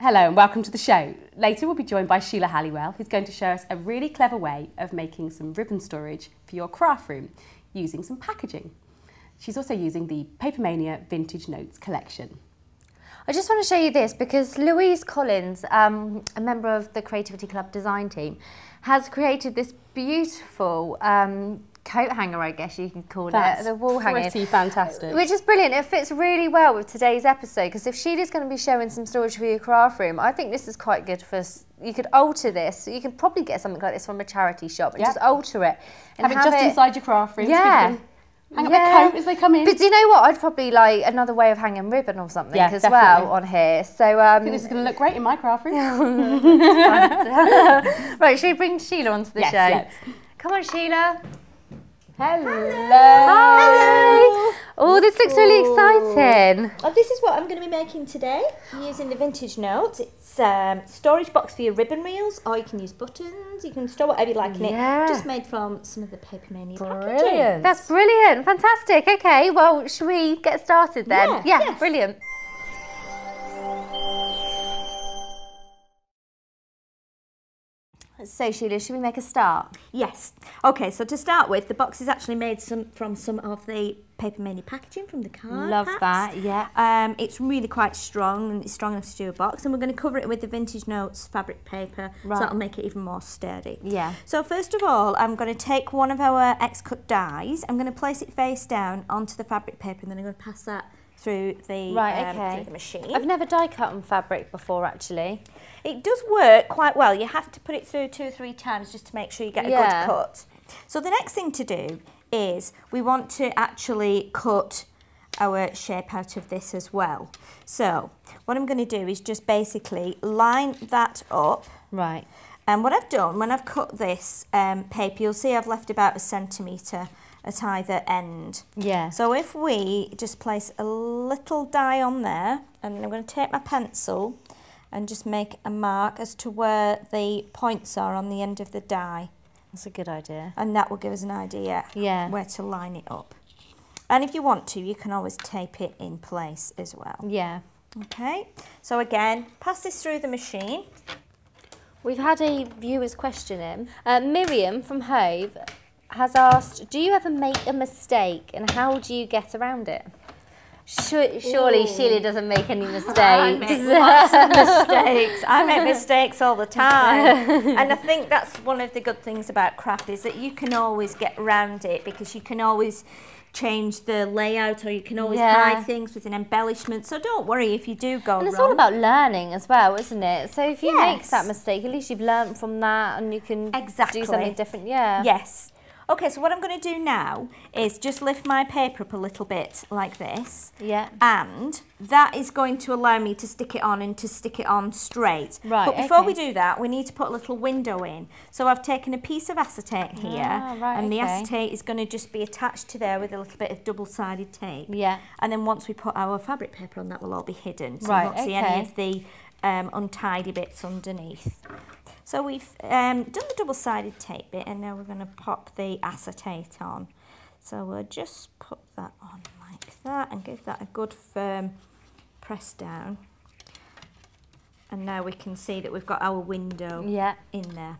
Hello and welcome to the show. Later we'll be joined by Sheila Halliwell, who's going to show us a really clever way of making some ribbon storage for your craft room using some packaging. She's also using the Papermania Vintage Notes collection. I just want to show you this because Louise Collins, a member of the Creativity Club design team, has created this beautiful coat hanger, I guess you can call it, the wall hanger. Pretty fantastic. Which is brilliant. It fits really well with today's episode because if Sheila's going to be showing some storage for your craft room, I think this is quite good for, you could alter this. You can probably get something like this from a charity shop and just alter it. And have it just inside your craft room. Yeah. So hang up their coat as they come in. But do you know what? I'd probably like another way of hanging ribbon or something as well on here. So I think this is going to look great in my craft room. Right, should we bring Sheila onto the show? Let's. Come on, Sheila. Hello. Hi. Oh, this looks really exciting. Oh, this is what I'm going to be making today. I'm using the Vintage Notes. It's storage box for your ribbon reels, or you can use buttons. You can store whatever you like in it. Just made from some of the Papermania packaging. That's brilliant. Fantastic. Okay, well, should we get started then? Yeah, brilliant. So, Sheila, should we make a start? Yes. Okay, so to start with, the box is actually made from some of the Papermania packaging from the card Love packs. that, yeah. It's really quite strong, and it's strong enough to do a box. And we're going to cover it with the Vintage Notes fabric paper, so that'll make it even more sturdy. Yeah. So first of all, I'm going to take one of our X-cut dies. I'm going to place it face down onto the fabric paper, and then I'm going to pass that through the, through the machine. I've never die cut on fabric before, actually. It does work quite well. You have to put it through 2 or 3 times just to make sure you get a good cut. So the next thing to do is we want to actually cut our shape out of this as well. So what I'm going to do is just basically line that up. Right. And what I've done, when I've cut this paper, you'll see I've left about 1 centimetre at either end. Yeah. So if we just place a little die on there, and I'm going to take my pencil and just make a mark as to where the points are on the end of the die. That's a good idea. And that will give us an idea where to line it up. And if you want to, you can always tape it in place as well. Yeah. Okay, so again, pass this through the machine. We've had a viewer's question in. Miriam from Hove has asked, do you ever make a mistake and how do you get around it? Surely Sheila doesn't make any mistakes. I make lots of mistakes. I make mistakes all the time. And I think that's one of the good things about craft is that you can always get around it because you can always change the layout or you can always hide things with an embellishment. So don't worry if you do go wrong. And it's all about learning as well, isn't it? So if you make that mistake, at least you've learned from that and you can do something different. Yeah. Yes. Okay, so what I'm going to do now is just lift my paper up a little bit like this. Yeah. And that is going to allow me to stick it on and to stick it on straight. Right, but before we do that, we need to put a little window in. So I've taken a piece of acetate here, and the acetate is going to just be attached to there with a little bit of double-sided tape. Yeah. And then once we put our fabric paper on, that will all be hidden. So you won't see any of the untidy bits underneath. So we've done the double-sided tape bit and now we're going to pop the acetate on. So we'll just put that on like that and give that a good firm press down. And now we can see that we've got our window in there.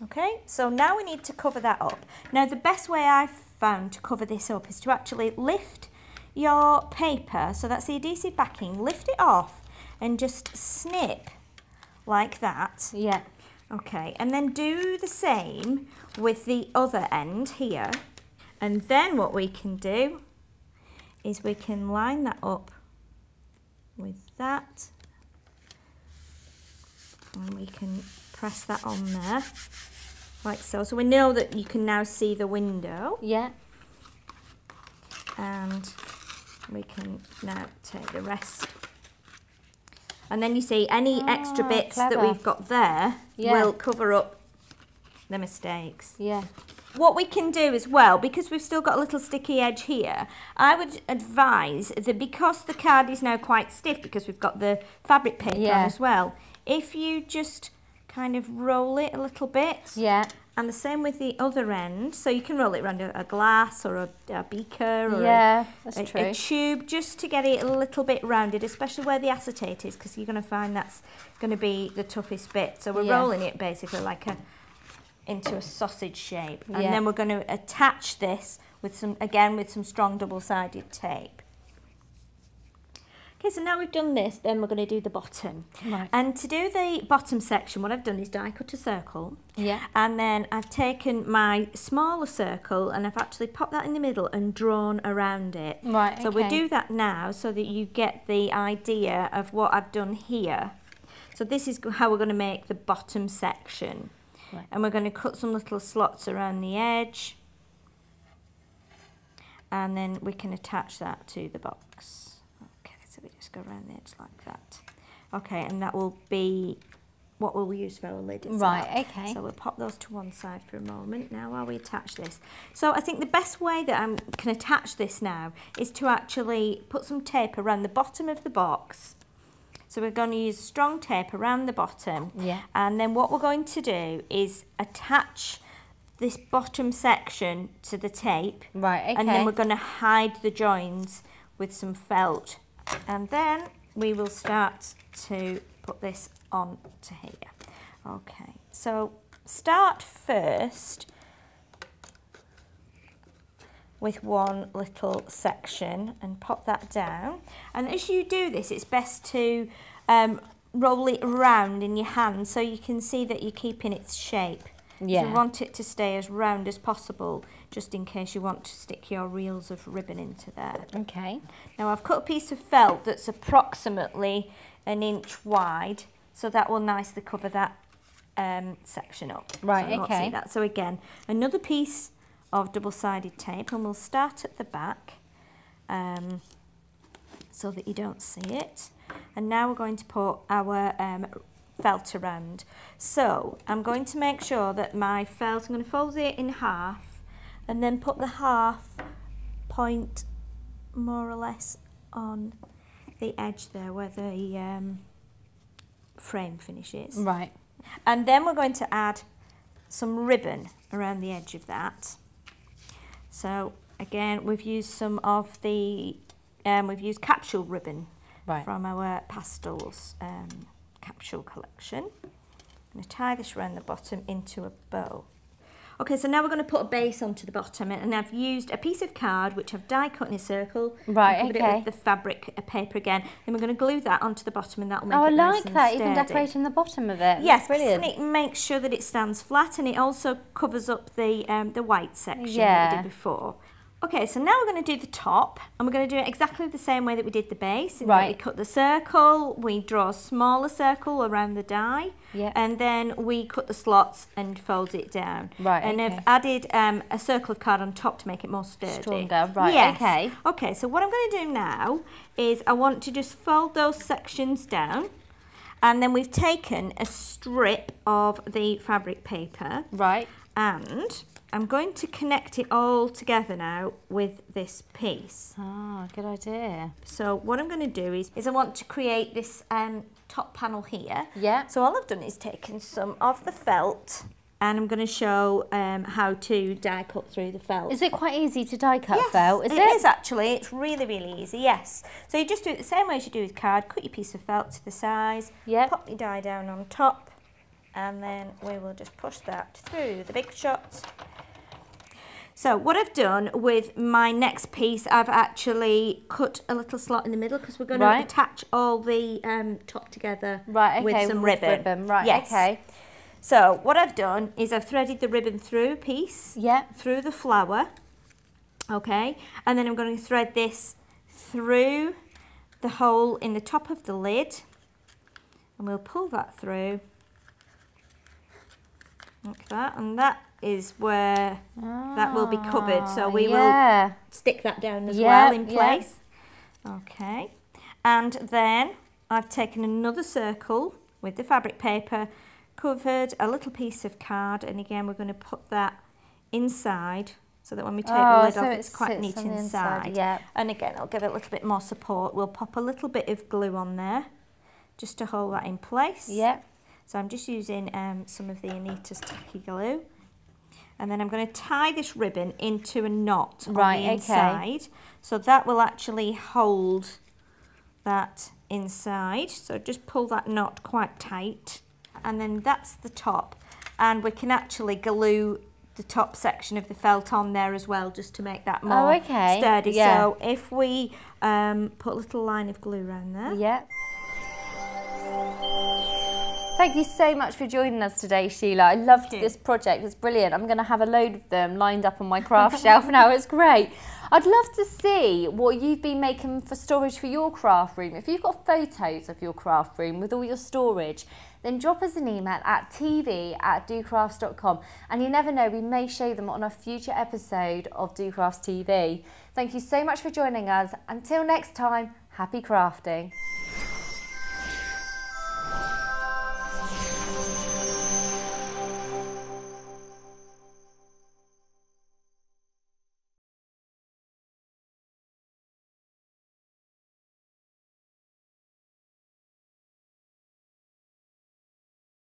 Okay, so now we need to cover that up. Now the best way I've found to cover this up is to actually lift your paper, so that's the adhesive backing, lift it off and just snip like that. Yeah. Okay, and then do the same with the other end here. And then what we can do is we can line that up with that. And we can press that on there, like so. So we know that you can now see the window. Yeah. And we can now take the rest. And then you see any extra bits that we've got there will cover up the mistakes. Yeah. What we can do as well, because we've still got a little sticky edge here, I would advise that because the card is now quite stiff, because we've got the fabric paper on as well, if you just kind of roll it a little bit. Yeah. And the same with the other end. So you can roll it around a glass or a beaker or a tube, just to get it a little bit rounded, especially where the acetate is, because you're going to find that's going to be the toughest bit. So we're rolling it basically like into a sausage shape. And then we're going to attach this with some strong double-sided tape. Okay, so now we've done this, then we're going to do the bottom. Right. And to do the bottom section, what I've done is die cut a circle. Yeah. And then I've taken my smaller circle and I've actually popped that in the middle and drawn around it. Right, So we'll do that now so that you get the idea of what I've done here. So this is how we're going to make the bottom section. Right. And we're going to cut some little slots around the edge. And then we can attach that to the box. So we just go around the edge like that. Okay, and that will be what we'll use for our lid as right, well. okay. So we'll pop those to one side for a moment now while we attach this. So I think the best way that I can attach this now is to actually put some tape around the bottom of the box. So we're going to use strong tape around the bottom. Yeah. And then what we're going to do is attach this bottom section to the tape. Right, okay. And then we're going to hide the joins with some felt. And then we will start to put this on to here. Okay, so start first with one little section and pop that down. And as you do this, it's best to roll it around in your hand so you can see that you're keeping its shape. Yeah. So you want it to stay as round as possible, just in case you want to stick your reels of ribbon into there. Okay. Now I've cut a piece of felt that's approximately 1 inch wide, so that will nicely cover that section up. Right, so you won't okay. see that. So again, another piece of double-sided tape, and we'll start at the back so that you don't see it. And now we're going to put our felt around. So I'm going to make sure that my felt, I'm going to fold it in half and then put the half point more or less on the edge there where the frame finishes. Right. And then we're going to add some ribbon around the edge of that. So again, we've used some of the, we've used capsule ribbon from our pastels capsule collection. I'm going to tie this around the bottom into a bow. Okay, so now we're going to put a base onto the bottom, and I've used a piece of card which I've die cut in a circle. Right, and covered it with the fabric paper again. Then we're going to glue that onto the bottom, and that will make it nice and sturdy. I like that, even decorating the bottom of it. Yes, brilliant. And it makes sure that it stands flat, and it also covers up the white section that we did before. Okay, so now we're going to do the top, and we're going to do it exactly the same way that we did the base. We cut the circle, we draw a smaller circle around the die, and then we cut the slots and fold it down. Right, and I've added a circle of card on top to make it more sturdy. Stronger, right, okay. Okay, so what I'm going to do now is I want to just fold those sections down, and then we've taken a strip of the fabric paper. Right. And I'm going to connect it all together now with this piece. Ah, good idea. So what I'm going to do is I want to create this top panel here. Yeah. So all I've done is taken some of the felt, and I'm going to show how to die cut through the felt. Is it quite easy to die cut felt? It is actually. It's really, really easy, yes. So you just do it the same way as you do with card. Cut your piece of felt to the size, pop your die down on top, and then we will just push that through the big shot. So what I've done with my next piece, I've actually cut a little slot in the middle because we're going to attach all the top together with some ribbon. Okay. So what I've done is I've threaded the ribbon through a piece, through the flower, okay, and then I'm going to thread this through the hole in the top of the lid, and we'll pull that through like that, and that is where that will be covered. So we will stick that down as well in place. Okay. And then I've taken another circle with the fabric paper, covered a little piece of card, and again we're going to put that inside so that when we take the lid off it's quite neat inside. And again I'll give it a little bit more support. We'll pop a little bit of glue on there just to hold that in place. So I'm just using some of the Anita's tacky glue. And then I'm going to tie this ribbon into a knot on the inside. So that will actually hold that inside. So just pull that knot quite tight. And then that's the top. And we can actually glue the top section of the felt on there as well, just to make that more sturdy. Yeah. So if we put a little line of glue around there. Yeah. Thank you so much for joining us today, Sheila. I loved this project. It's brilliant. I'm going to have a load of them lined up on my craft shelf now. It's great. I'd love to see what you've been making for storage for your craft room. If you've got photos of your craft room with all your storage, then drop us an email at tv@docrafts.com. And you never know, we may show them on a future episode of Do Crafts TV. Thank you so much for joining us. Until next time, happy crafting.